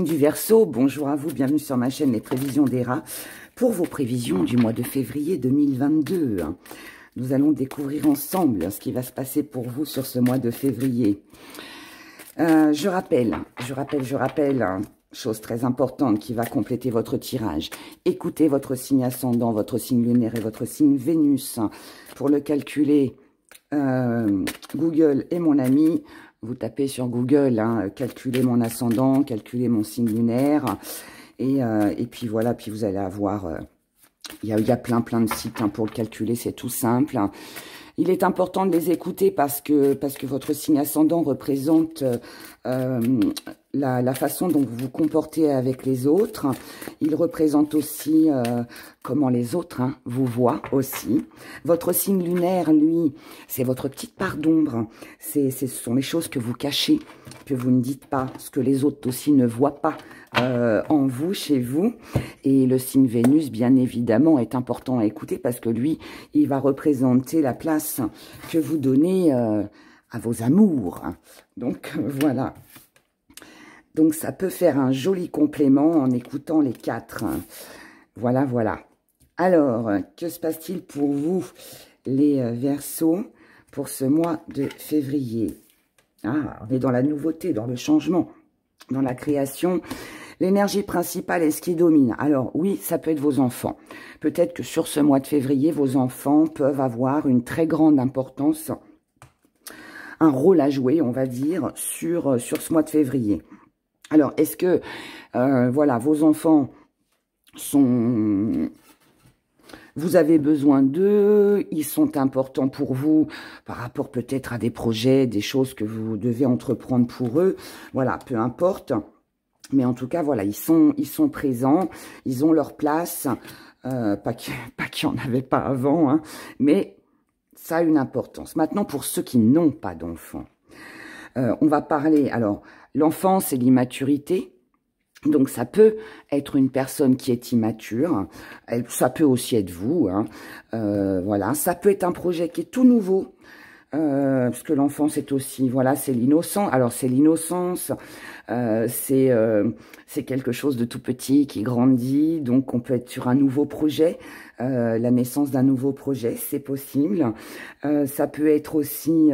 du Verseau, bonjour à vous, bienvenue sur ma chaîne Les Prévisions d'Héra pour vos prévisions du mois de février 2022. Nous allons découvrir ensemble ce qui va se passer pour vous sur ce mois de février. Je rappelle, chose très importante qui va compléter votre tirage. Écoutez votre signe ascendant, votre signe lunaire et votre signe Vénus. Pour le calculer, Google est mon ami. Vous tapez sur Google, calculez mon ascendant, calculez mon signe lunaire. Et puis voilà, puis vous allez avoir... Il y a plein de sites pour le calculer, c'est tout simple. Il est important de les écouter parce que votre signe ascendant représente la façon dont vous vous comportez avec les autres. Il représente aussi comment les autres vous voient aussi. Votre signe lunaire, lui, c'est votre petite part d'ombre. Ce sont les choses que vous cachez, que vous ne dites pas, ce que les autres aussi ne voient pas en vous, chez vous. Et le signe Vénus, bien évidemment, est important à écouter parce que lui, il va représenter la place que vous donnez à vos amours. Donc, voilà. Donc, ça peut faire un joli complément en écoutant les quatre. Voilà, voilà. Alors, que se passe-t-il pour vous, les Verseaux, pour ce mois de février? Ah, on est dans la nouveauté, dans le changement, dans la création. L'énergie principale est ce qui domine. Alors, oui, ça peut être vos enfants. Peut-être que sur ce mois de février, vos enfants peuvent avoir une très grande importance, un rôle à jouer, on va dire, sur ce mois de février. Alors, est-ce que, voilà, vos enfants sont... Vous avez besoin d'eux, ils sont importants pour vous par rapport peut-être à des projets, des choses que vous devez entreprendre pour eux. Voilà, peu importe. Mais en tout cas, voilà, ils sont présents, ils ont leur place. Pas qu'il n'y en avait pas avant, mais ça a une importance. Maintenant, pour ceux qui n'ont pas d'enfants, on va parler... Alors, l'enfant, c'est l'immaturité. Donc, ça peut être une personne qui est immature. Ça peut aussi être vous. Voilà, ça peut être un projet qui est tout nouveau. Parce que l'enfant, c'est aussi, voilà, c'est l'innocent. Alors, c'est l'innocence. C'est quelque chose de tout petit qui grandit. Donc, on peut être sur un nouveau projet. La naissance d'un nouveau projet, c'est possible. Ça peut être aussi...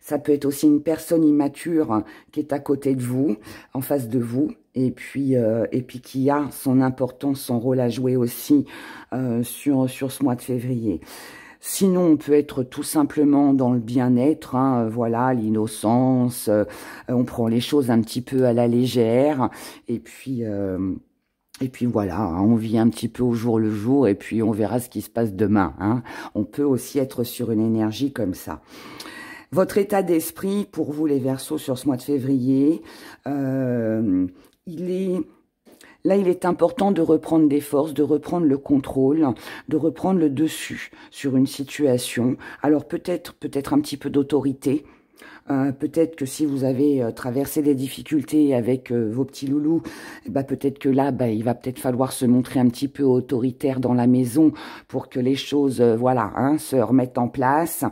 Ça peut être aussi une personne immature qui est à côté de vous, en face de vous, et puis qui a son importance, son rôle à jouer aussi sur ce mois de février. Sinon, on peut être tout simplement dans le bien-être, voilà, l'innocence, on prend les choses un petit peu à la légère, et puis voilà, on vit un petit peu au jour le jour, et puis on verra ce qui se passe demain. On peut aussi être sur une énergie comme ça. Votre état d'esprit, pour vous les Verseaux, sur ce mois de février, il est important de reprendre des forces, de reprendre le contrôle, de reprendre le dessus sur une situation. Alors peut-être un petit peu d'autorité. Peut-être que si vous avez traversé des difficultés avec vos petits loulous, peut-être que là, il va peut-être falloir se montrer un petit peu autoritaire dans la maison pour que les choses, voilà, se remettent en place,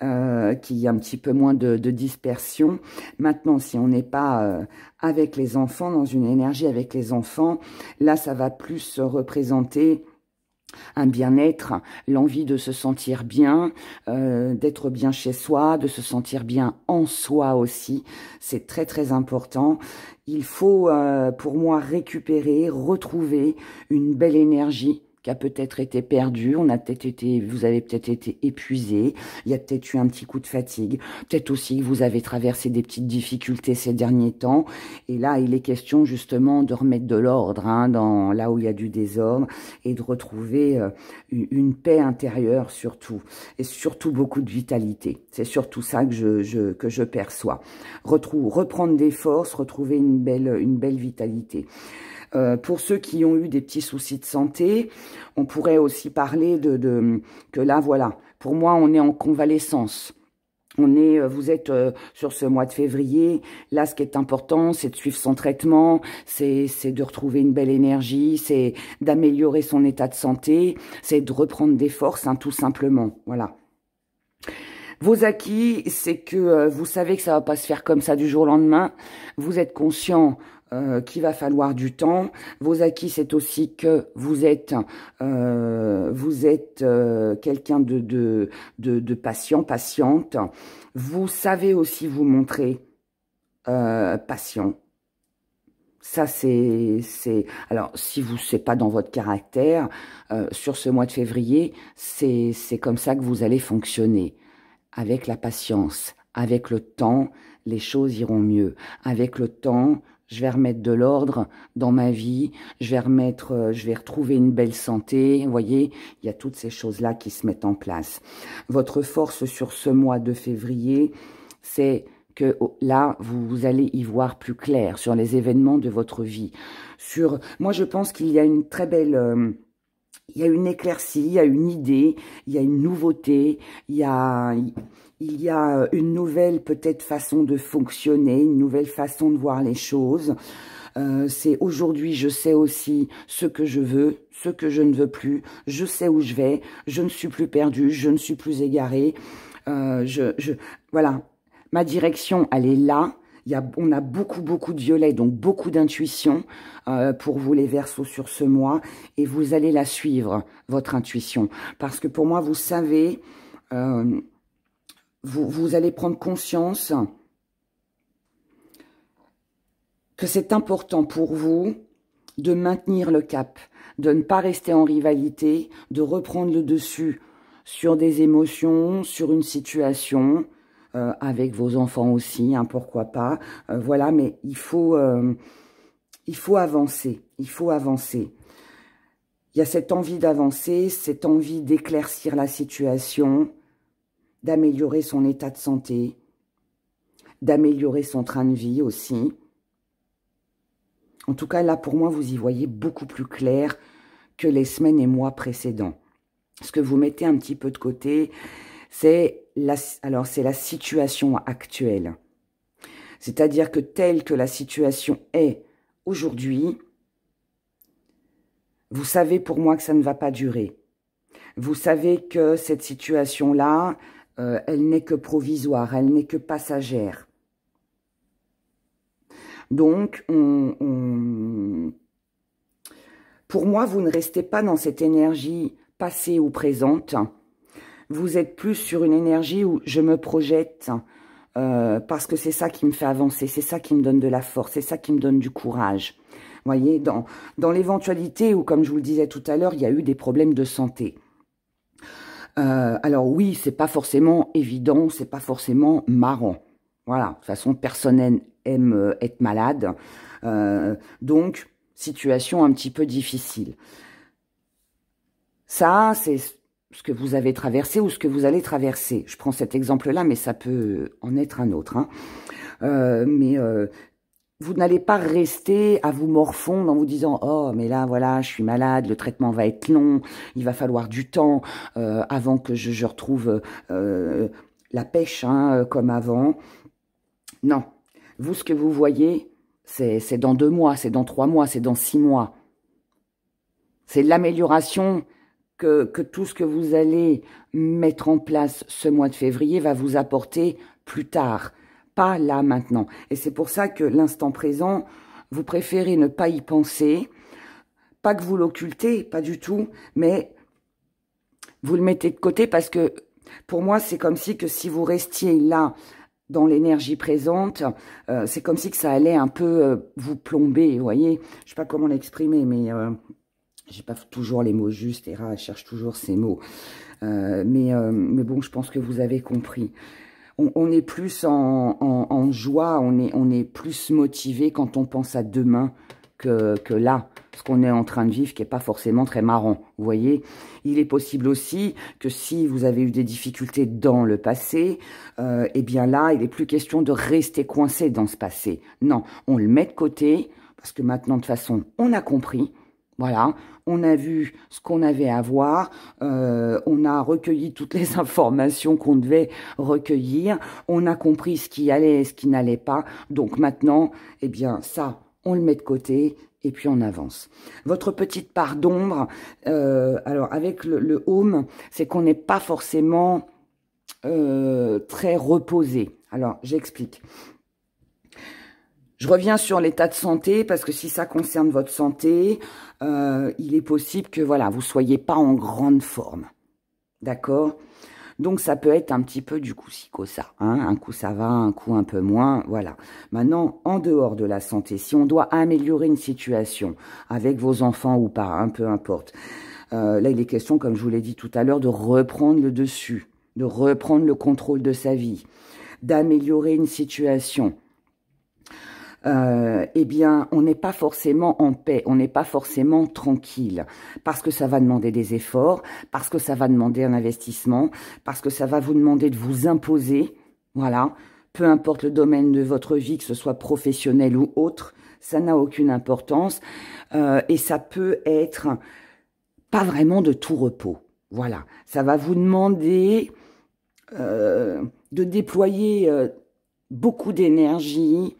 qu'il y ait un petit peu moins de dispersion. Maintenant, si on n'est pas avec les enfants, dans une énergie avec les enfants, là, ça va plus représenter un bien-être, l'envie de se sentir bien, d'être bien chez soi, de se sentir bien en soi aussi. C'est très important. Il faut, pour moi, récupérer, retrouver une belle énergie qui a peut-être été perdue, vous avez peut-être été épuisé, il y a peut-être eu un petit coup de fatigue, peut-être aussi que vous avez traversé des petites difficultés ces derniers temps, et là il est question justement de remettre de l'ordre dans là où il y a du désordre, et de retrouver une paix intérieure surtout, et surtout beaucoup de vitalité. C'est surtout ça que je perçois. Reprendre des forces, retrouver une belle vitalité. Pour ceux qui ont eu des petits soucis de santé, on pourrait aussi parler que là, voilà, pour moi, on est en convalescence. Vous êtes sur ce mois de février. Là, ce qui est important, c'est de suivre son traitement, c'est de retrouver une belle énergie, c'est d'améliorer son état de santé, c'est de reprendre des forces, tout simplement. Voilà. Vos acquis, c'est que vous savez que ça va pas se faire comme ça du jour au lendemain. Vous êtes conscient qu'il va falloir du temps. Vos acquis, c'est aussi que vous êtes quelqu'un de patient, patiente. Vous savez aussi vous montrer patient. Ça, alors, si c'est pas dans votre caractère, sur ce mois de février, c'est comme ça que vous allez fonctionner. Avec la patience, avec le temps, les choses iront mieux. Avec le temps, je vais remettre de l'ordre dans ma vie, je vais retrouver une belle santé. Vous voyez, il y a toutes ces choses-là qui se mettent en place. Votre force sur ce mois de février, c'est que là, vous allez y voir plus clair sur les événements de votre vie. Moi, je pense qu'il y a une très belle... il y a une éclaircie, il y a une idée, il y a une nouveauté, il y a une nouvelle peut-être façon de fonctionner, une nouvelle façon de voir les choses. C'est aujourd'hui, je sais aussi ce que je veux, ce que je ne veux plus, je sais où je vais, je ne suis plus perdue, je ne suis plus égarée. Voilà. Ma direction, elle est là. On a beaucoup de violet, donc beaucoup d'intuition pour vous les Verseaux sur ce mois. Et vous allez la suivre, votre intuition. Parce que pour moi, vous savez, vous allez prendre conscience que c'est important pour vous de maintenir le cap, de ne pas rester en rivalité, de reprendre le dessus sur des émotions, sur une situation... avec vos enfants aussi, hein, pourquoi pas. Voilà, mais il faut avancer. Il faut avancer. Il y a cette envie d'avancer, cette envie d'éclaircir la situation, d'améliorer son état de santé, d'améliorer son train de vie aussi. En tout cas, là, pour moi, vous y voyez beaucoup plus clair que les semaines et mois précédents. Ce que vous mettez un petit peu de côté, c'est la situation actuelle. C'est-à-dire que telle que la situation est aujourd'hui, vous savez pour moi que ça ne va pas durer. Vous savez que cette situation-là, elle n'est que provisoire, elle n'est que passagère. Donc, pour moi, vous ne restez pas dans cette énergie passée ou présente. Vous êtes plus sur une énergie où je me projette parce que c'est ça qui me fait avancer, c'est ça qui me donne de la force, c'est ça qui me donne du courage. Vous voyez, dans l'éventualité où, comme je vous le disais tout à l'heure, il y a eu des problèmes de santé. Alors oui, c'est pas forcément évident, c'est pas forcément marrant. Voilà, de toute façon, personne aime être malade. Donc, situation un petit peu difficile. Ça, c'est ce que vous avez traversé ou ce que vous allez traverser. Je prends cet exemple-là, mais ça peut en être un autre. Hein. Vous n'allez pas rester à vous morfondre en vous disant « Oh, mais là, voilà, je suis malade, le traitement va être long, il va falloir du temps avant que je retrouve la pêche hein, comme avant. » Non. Vous, ce que vous voyez, c'est dans 2 mois, c'est dans 3 mois, c'est dans 6 mois. C'est l'amélioration que tout ce que vous allez mettre en place ce mois de février va vous apporter plus tard, pas là maintenant. Et c'est pour ça que l'instant présent, vous préférez ne pas y penser, pas que vous l'occultez, pas du tout, mais vous le mettez de côté parce que pour moi, c'est comme si vous restiez là dans l'énergie présente, c'est comme si que ça allait un peu vous plomber, vous voyez. Je sais pas comment l'exprimer, mais... j'ai pas toujours les mots justes, et je cherche toujours ces mots. Mais bon, je pense que vous avez compris. On est plus en joie, on est plus motivé quand on pense à demain que là, ce qu'on est en train de vivre, qui n'est pas forcément très marrant. Vous voyez, il est possible aussi que si vous avez eu des difficultés dans le passé, eh bien là, il n'est plus question de rester coincé dans ce passé. Non, on le met de côté, parce que maintenant, de toute façon, on a compris. Voilà, on a vu ce qu'on avait à voir, on a recueilli toutes les informations qu'on devait recueillir, on a compris ce qui allait et ce qui n'allait pas. Donc maintenant, eh bien ça, on le met de côté et puis on avance. Votre petite part d'ombre, alors avec le home, c'est qu'on n'est pas forcément très reposé. Alors, j'explique. Je reviens sur l'état de santé, parce que si ça concerne votre santé, il est possible que voilà, vous ne soyez pas en grande forme. D'accord? Donc, ça peut être un petit peu du coup ci, ça. Hein? Un coup, ça va, un coup, un peu moins. Voilà. Maintenant, en dehors de la santé, si on doit améliorer une situation avec vos enfants ou pas, hein, peu importe. Là, il est question, comme je vous l'ai dit tout à l'heure, de reprendre le dessus, de reprendre le contrôle de sa vie, d'améliorer une situation. Eh bien, on n'est pas forcément en paix, on n'est pas forcément tranquille, parce que ça va demander des efforts, parce que ça va demander un investissement, parce que ça va vous demander de vous imposer, voilà, peu importe le domaine de votre vie, que ce soit professionnel ou autre, ça n'a aucune importance, et ça peut être pas vraiment de tout repos, voilà, ça va vous demander de déployer beaucoup d'énergie,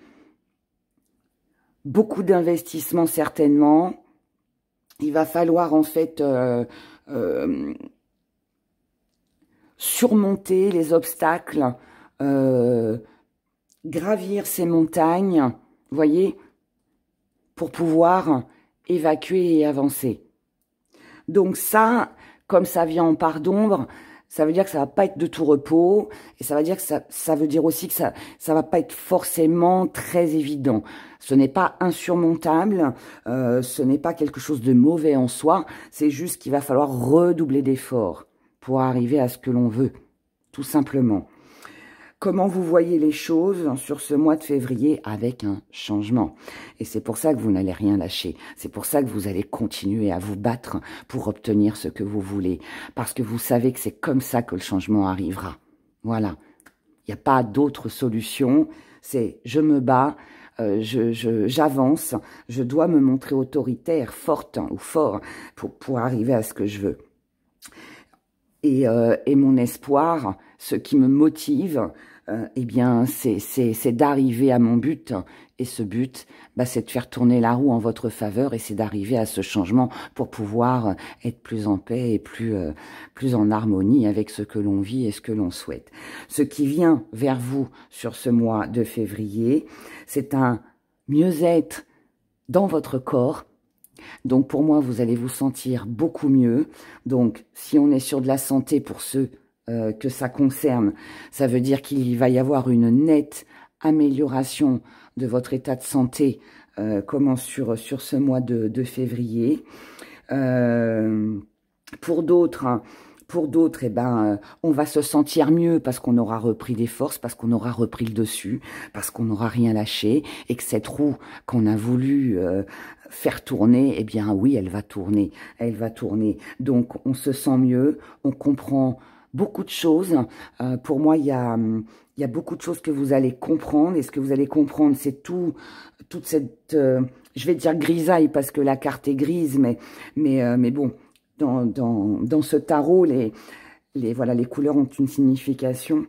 beaucoup d'investissements certainement. Il va falloir en fait surmonter les obstacles, gravir ces montagnes, voyez, pour pouvoir évacuer et avancer. Donc ça, comme ça vient en part d'ombre, ça veut dire que ça va pas être de tout repos, et ça veut dire que ça veut dire aussi que ça va pas être forcément très évident. Ce n'est pas insurmontable, ce n'est pas quelque chose de mauvais en soi, c'est juste qu'il va falloir redoubler d'efforts pour arriver à ce que l'on veut, tout simplement. Comment vous voyez les choses sur ce mois de février avec un changement? Et c'est pour ça que vous n'allez rien lâcher. C'est pour ça que vous allez continuer à vous battre pour obtenir ce que vous voulez. Parce que vous savez que c'est comme ça que le changement arrivera. Voilà. Il n'y a pas d'autre solution. C'est je me bats, j'avance, je dois me montrer autoritaire, forte ou fort pour arriver à ce que je veux. Et mon espoir, ce qui me motive, eh bien, c'est d'arriver à mon but. Et ce but, bah, c'est de faire tourner la roue en votre faveur et c'est d'arriver à ce changement pour pouvoir être plus en paix et plus en harmonie avec ce que l'on vit et ce que l'on souhaite. Ce qui vient vers vous sur ce mois de février, c'est un mieux-être dans votre corps. Donc, pour moi, vous allez vous sentir beaucoup mieux. Donc, si on est sur de la santé pour ceux que ça concerne, ça veut dire qu'il va y avoir une nette amélioration de votre état de santé comment sur ce mois de février. Pour d'autres, eh ben, on va se sentir mieux parce qu'on aura repris des forces, parce qu'on aura repris le dessus, parce qu'on n'aura rien lâché et que cette roue qu'on a voulu faire tourner, eh bien oui, elle va tourner. Elle va tourner. Donc, on se sent mieux, on comprend beaucoup de choses. Pour moi, il y a beaucoup de choses que vous allez comprendre. Et ce que vous allez comprendre, c'est toute cette, je vais dire grisaille parce que la carte est grise, mais bon, dans ce tarot, voilà, les couleurs ont une signification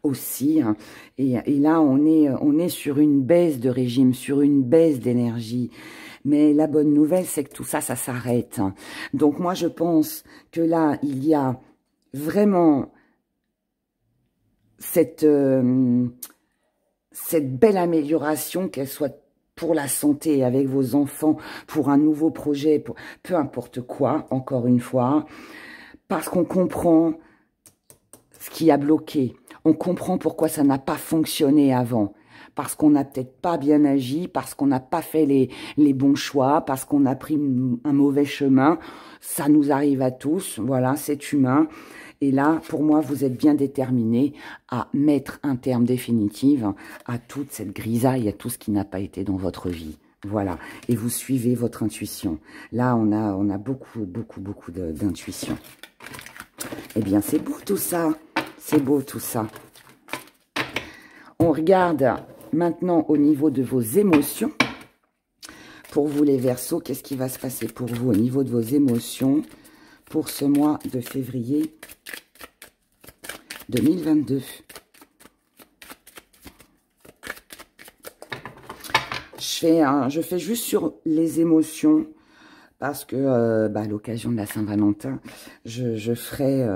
aussi. Hein. Et là, on est sur une baisse de régime, sur une baisse d'énergie. Mais la bonne nouvelle, c'est que tout ça, ça s'arrête. Donc moi, je pense que là, il y a vraiment cette belle amélioration, qu'elle soit pour la santé, avec vos enfants, pour un nouveau projet, pour peu importe quoi, encore une fois, parce qu'on comprend ce qui a bloqué, on comprend pourquoi ça n'a pas fonctionné avant, parce qu'on n'a peut-être pas bien agi, parce qu'on n'a pas fait les bons choix, parce qu'on a pris un mauvais chemin, ça nous arrive à tous, voilà, c'est humain. Et là, pour moi, vous êtes bien déterminés à mettre un terme définitif à toute cette grisaille, à tout ce qui n'a pas été dans votre vie. Voilà. Et vous suivez votre intuition. Là, on a beaucoup d'intuition. Eh bien, c'est beau tout ça. C'est beau tout ça. On regarde maintenant au niveau de vos émotions. Pour vous, les Verseaux, qu'est-ce qui va se passer pour vous au niveau de vos émotions pour ce mois de février 2022. Je fais juste sur les émotions parce que à l'occasion de la Saint-Valentin, je ferai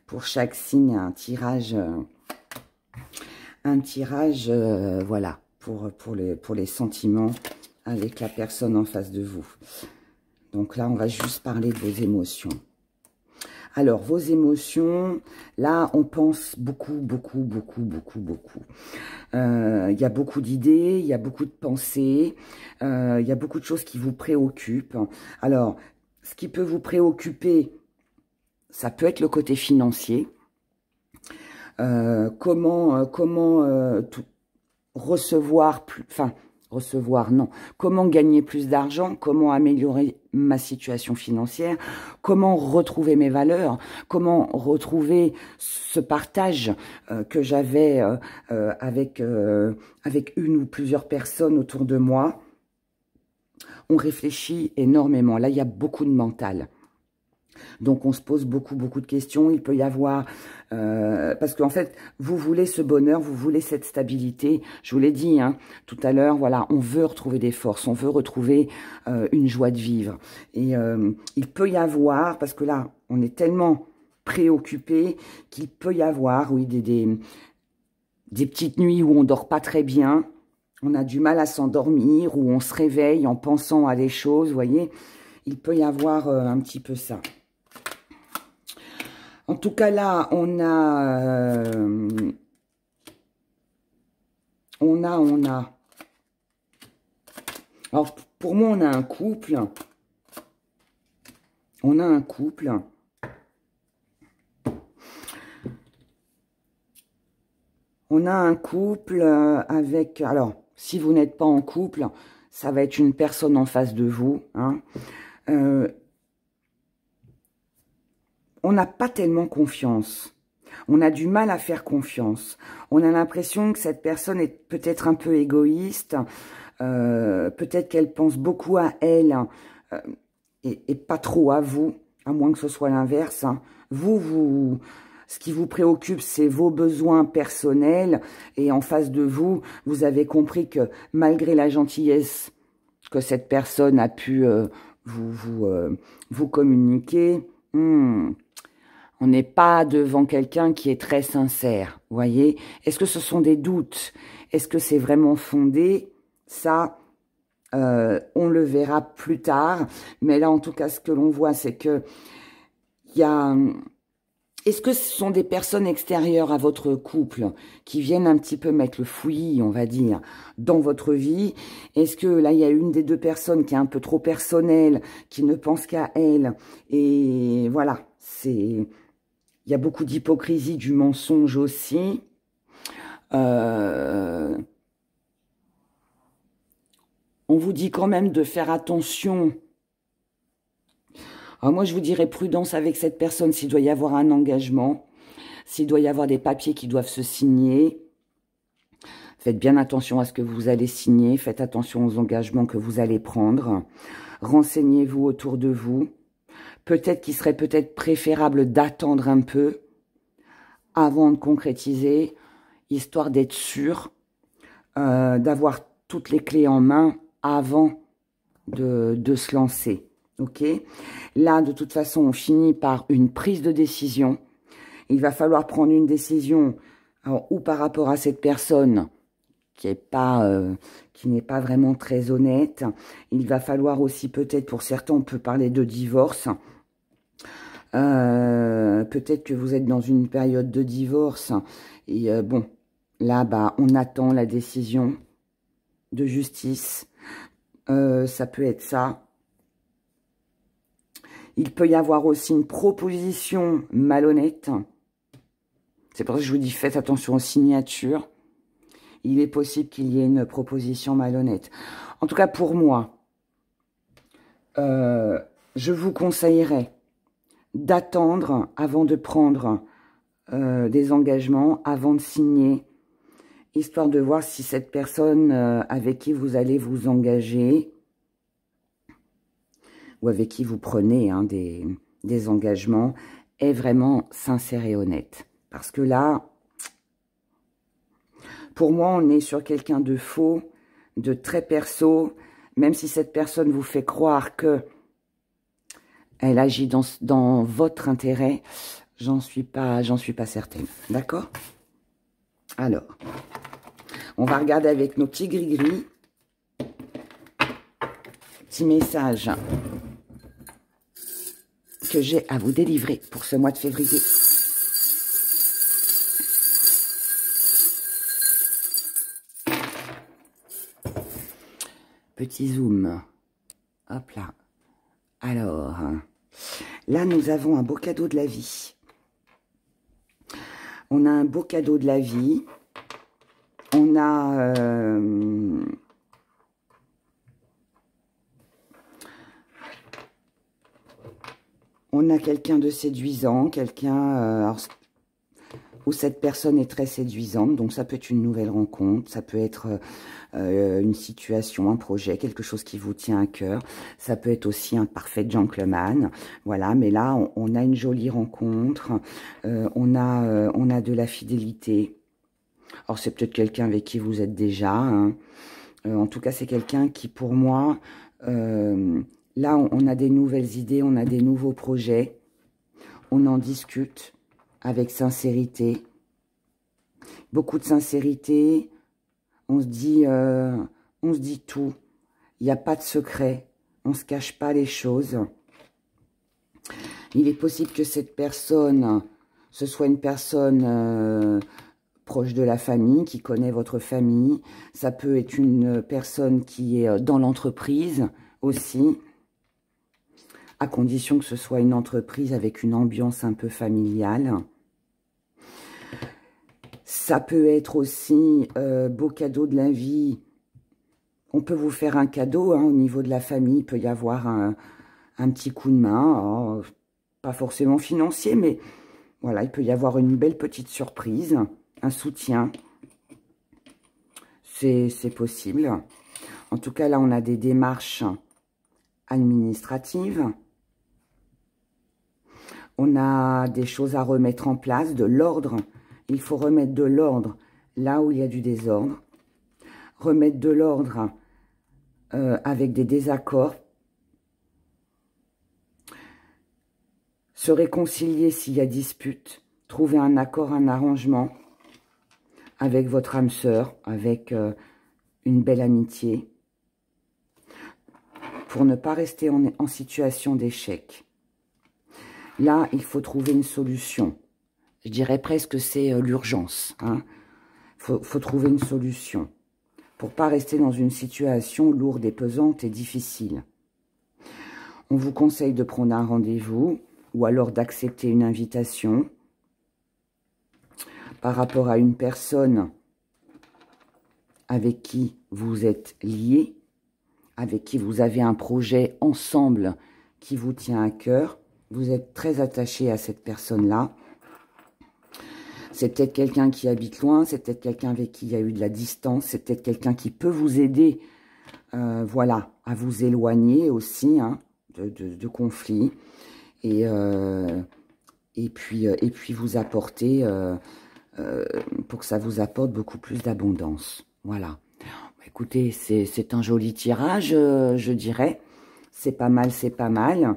pour chaque signe un tirage voilà, pour les sentiments avec la personne en face de vous. Donc là, on va juste parler de vos émotions. Alors, vos émotions, là, on pense beaucoup, beaucoup, beaucoup, beaucoup, beaucoup. Il y a beaucoup d'idées, il y a beaucoup de pensées, il y a beaucoup de choses qui vous préoccupent. Alors, ce qui peut vous préoccuper, ça peut être le côté financier. Comment recevoir plus, enfin, recevoir, non. Comment gagner plus d'argent, comment améliorer ma situation financière, comment retrouver mes valeurs, comment retrouver ce partage que j'avais avec une ou plusieurs personnes autour de moi. On réfléchit énormément. Là, il y a beaucoup de mental. Donc, on se pose beaucoup, beaucoup de questions. Il peut y avoir... parce qu'en fait, vous voulez ce bonheur, vous voulez cette stabilité. Je vous l'ai dit hein, tout à l'heure, voilà, on veut retrouver des forces, on veut retrouver une joie de vivre. Et il peut y avoir, parce que là, on est tellement préoccupé qu'il peut y avoir, oui, des petites nuits où on dort pas très bien. On a du mal à s'endormir, où on se réveille en pensant à des choses, vous voyez. Il peut y avoir un petit peu ça. En tout cas, là, on a... Alors, pour moi, on a un couple. On a un couple. On a un couple avec... Alors, si vous n'êtes pas en couple, ça va être une personne en face de vous, hein. On n'a pas tellement confiance. On a du mal à faire confiance. On a l'impression que cette personne est peut-être un peu égoïste. Peut-être qu'elle pense beaucoup à elle et pas trop à vous, à moins que ce soit l'inverse. Hein. Ce qui vous préoccupe, c'est vos besoins personnels. Et en face de vous, vous avez compris que malgré la gentillesse que cette personne a pu vous communiquer, on n'est pas devant quelqu'un qui est très sincère, vous voyez. Est-ce que ce sont des doutes? Est-ce que c'est vraiment fondé? Ça, on le verra plus tard. Mais là, en tout cas, ce que l'on voit, c'est que il y a... Est-ce que ce sont des personnes extérieures à votre couple qui viennent un petit peu mettre le fouillis, on va dire, dans votre vie? Est-ce que là, il y a une des deux personnes qui est un peu trop personnelle, qui ne pense qu'à elle? Et voilà, c'est... Il y a beaucoup d'hypocrisie, du mensonge aussi. On vous dit quand même de faire attention. Alors moi, je vous dirais prudence avec cette personne s'il doit y avoir un engagement, s'il doit y avoir des papiers qui doivent se signer. Faites bien attention à ce que vous allez signer. Faites attention aux engagements que vous allez prendre. Renseignez-vous autour de vous. Peut-être qu'il serait peut-être préférable d'attendre un peu avant de concrétiser, histoire d'être sûr, d'avoir toutes les clés en main avant de se lancer. Ok? Là, de toute façon, on finit par une prise de décision. Il va falloir prendre une décision ou par rapport à cette personne qui n'est pas vraiment très honnête. Il va falloir aussi peut-être, pour certains, on peut parler de divorce. Peut-être que vous êtes dans une période de divorce. Et bon, là, bah, on attend la décision de justice. Ça peut être ça. Il peut y avoir aussi une proposition malhonnête. C'est pour ça que je vous dis, faites attention aux signatures. Il est possible qu'il y ait une proposition malhonnête. En tout cas, pour moi, je vous conseillerais d'attendre avant de prendre des engagements, avant de signer, histoire de voir si cette personne avec qui vous allez vous engager, ou avec qui vous prenez hein, des engagements, est vraiment sincère et honnête. Parce que là, pour moi, on est sur quelqu'un de faux, de très perso, même si cette personne vous fait croire que elle agit dans votre intérêt, j'en suis pas certaine. D'accord? Alors, On va regarder avec nos petits gris-gris. Petit message que j'ai à vous délivrer pour ce mois de février. Petit zoom. Hop là. Alors, là, nous avons un beau cadeau de la vie. On a un beau cadeau de la vie. On a... on a quelqu'un de séduisant, quelqu'un où cette personne est très séduisante. Donc, ça peut être une nouvelle rencontre, ça peut être une situation, un projet, quelque chose qui vous tient à cœur. Ça peut être aussi un parfait gentleman. Voilà, mais là, on a une jolie rencontre. On a de la fidélité. Alors, c'est peut-être quelqu'un avec qui vous êtes déjà. Hein. En tout cas, c'est quelqu'un qui, pour moi... là, on a des nouvelles idées, on a des nouveaux projets. On en discute avec sincérité. Beaucoup de sincérité. On se dit tout. Il n'y a pas de secret. On ne se cache pas les choses. Il est possible que cette personne, ce soit une personne proche de la famille, qui connaît votre famille. Ça peut être une personne qui est dans l'entreprise aussi. À condition que ce soit une entreprise avec une ambiance un peu familiale. Ça peut être aussi beau cadeau de la vie. On peut vous faire un cadeau hein, au niveau de la famille. Il peut y avoir un petit coup de main. Oh, pas forcément financier, mais voilà, il peut y avoir une belle petite surprise. Un soutien. C'est possible. En tout cas, là, on a des démarches administratives. On a des choses à remettre en place, de l'ordre. Il faut remettre de l'ordre là où il y a du désordre. Remettre de l'ordre avec des désaccords. Se réconcilier s'il y a dispute. Trouver un accord, un arrangement avec votre âme sœur, avec une belle amitié. Pour ne pas rester en situation d'échec. Là, il faut trouver une solution. Je dirais presque que c'est l'urgence. Hein. Faut trouver une solution. Pour ne pas rester dans une situation lourde et pesante et difficile. On vous conseille de prendre un rendez-vous ou alors d'accepter une invitation par rapport à une personne avec qui vous êtes lié, avec qui vous avez un projet ensemble qui vous tient à cœur. Vous êtes très attaché à cette personne-là. C'est peut-être quelqu'un qui habite loin, c'est peut-être quelqu'un avec qui il y a eu de la distance, c'est peut-être quelqu'un qui peut vous aider, voilà, à vous éloigner aussi hein, de conflits. Et puis vous apporter, pour que ça vous apporte beaucoup plus d'abondance. Voilà. Écoutez, c'est un joli tirage, je dirais. C'est pas mal, c'est pas mal.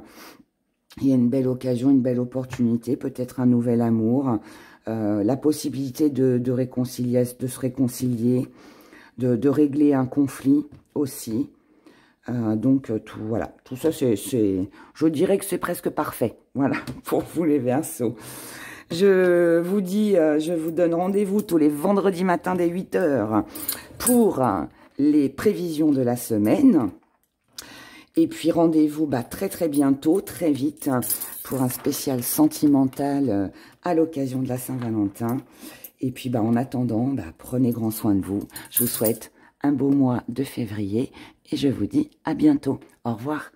Il y a une belle occasion, une belle opportunité, peut-être un nouvel amour, la possibilité de se réconcilier, de régler un conflit aussi. Donc, voilà, tout ça, je dirais que c'est presque parfait, voilà, pour vous les Verseaux. Je vous dis, je vous donne rendez-vous tous les vendredis matins dès 8 h pour les prévisions de la semaine. Et puis rendez-vous très très bientôt, très vite, pour un spécial sentimental à l'occasion de la Saint-Valentin. Et puis en attendant, prenez grand soin de vous. Je vous souhaite un beau mois de février et je vous dis à bientôt. Au revoir.